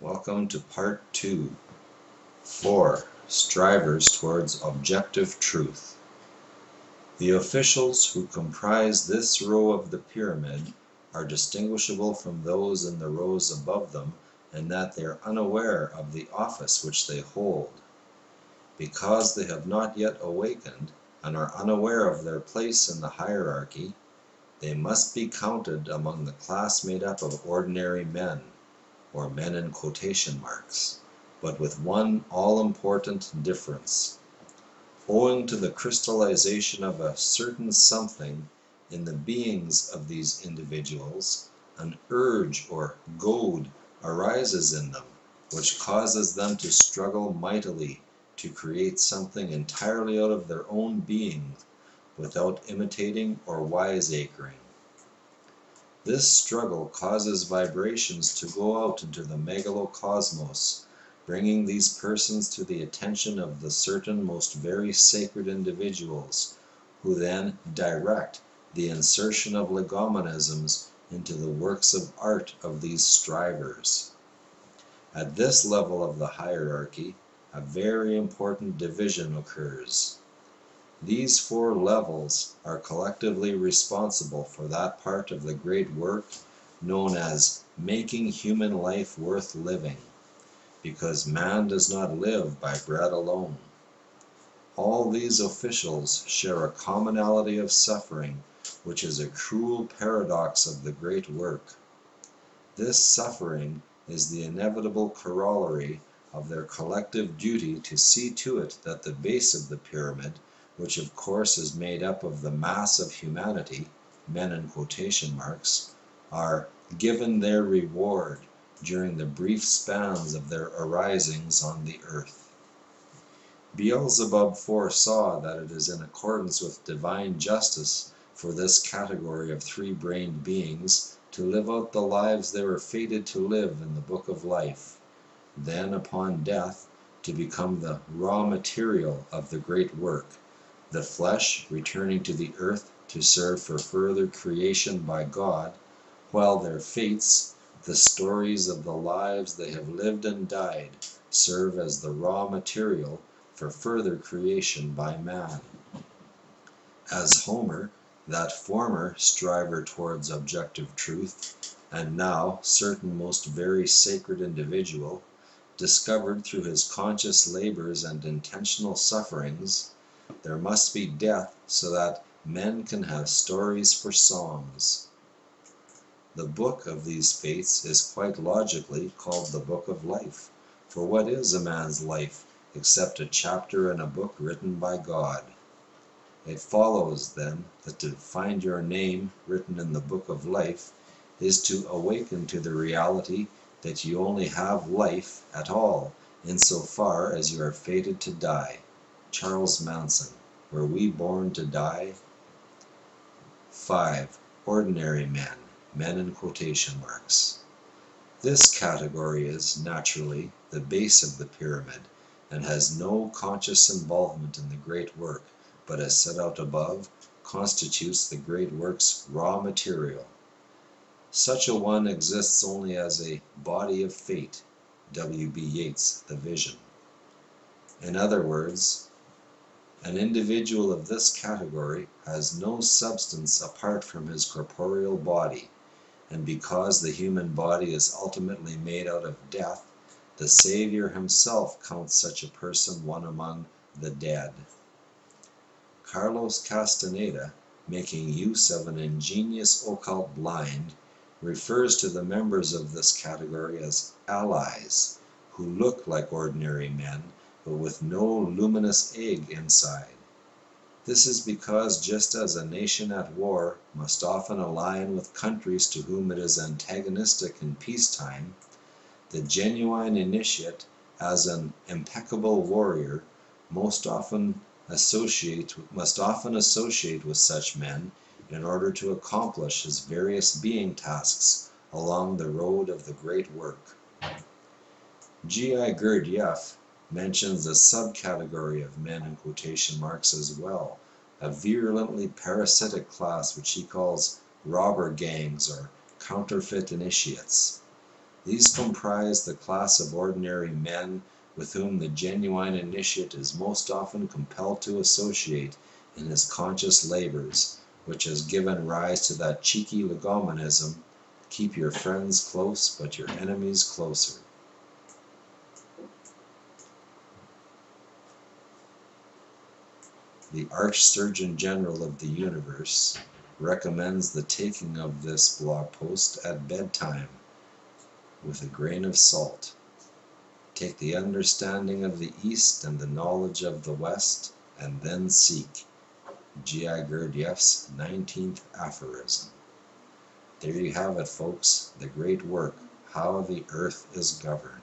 Welcome to Part 2. 4. Strivers towards Objective Truth. The officials who comprise this row of the pyramid are distinguishable from those in the rows above them in that they are unaware of the office which they hold. Because they have not yet awakened and are unaware of their place in the hierarchy, they must be counted among the class made up of ordinary men, or men in quotation marks, but with one all-important difference. Owing to the crystallization of a certain something in the beings of these individuals, an urge or goad arises in them, which causes them to struggle mightily to create something entirely out of their own being, without imitating or wiseacring. This struggle causes vibrations to go out into the megalocosmos, bringing these persons to the attention of the certain most very sacred individuals, who then direct the insertion of legomenisms into the works of art of these strivers. At this level of the hierarchy, a very important division occurs. These 4 levels are collectively responsible for that part of the great work known as making human life worth living, because man does not live by bread alone. All these officials share a commonality of suffering, which is a cruel paradox of the great work. This suffering is the inevitable corollary of their collective duty to see to it that the base of the pyramid, which of course is made up of the mass of humanity, men in quotation marks, are given their reward during the brief spans of their arisings on the earth. Beelzebub foresaw that it is in accordance with divine justice for this category of 3-brained beings to live out the lives they were fated to live in the book of life, then upon death to become the raw material of the great work, the flesh returning to the earth to serve for further creation by God, while their fates, the stories of the lives they have lived and died, serve as the raw material for further creation by man. As Homer, that former striver towards objective truth, and now certain most very sacred individual, discovered through his conscious labors and intentional sufferings, there must be death so that men can have stories for songs. The book of these fates is quite logically called the Book of Life, for what is a man's life except a chapter in a book written by God? It follows, then, that to find your name written in the Book of Life is to awaken to the reality that you only have life at all insofar as you are fated to die. Charles Manson. Were we born to die? 5. Ordinary men, men in quotation marks. This category is, naturally, the base of the pyramid, and has no conscious involvement in the great work, but as set out above, constitutes the great work's raw material. Such a one exists only as a body of fate. W.B. Yeats, The Vision. In other words, an individual of this category has no substance apart from his corporeal body, and because the human body is ultimately made out of death, the Savior himself counts such a person one among the dead. Carlos Castaneda, making use of an ingenious occult blind, refers to the members of this category as allies, who look like ordinary men, but with no luminous egg inside. This is because just as a nation at war must often align with countries to whom it is antagonistic in peacetime, the genuine initiate, as an impeccable warrior, must often associate with such men in order to accomplish his various being tasks along the road of the great work. G.I. Gurdjieff mentions a subcategory of men in quotation marks as well, a virulently parasitic class which he calls robber gangs or counterfeit initiates. These comprise the class of ordinary men with whom the genuine initiate is most often compelled to associate in his conscious labors, which has given rise to that cheeky legomenism, keep your friends close but your enemies closer. The Arch-Surgeon General of the Universe recommends the taking of this blog post at bedtime with a grain of salt. Take the understanding of the East and the knowledge of the West, and then seek. G.I. Gurdjieff's 19th aphorism. There you have it, folks, the great work, How the Earth is Governed.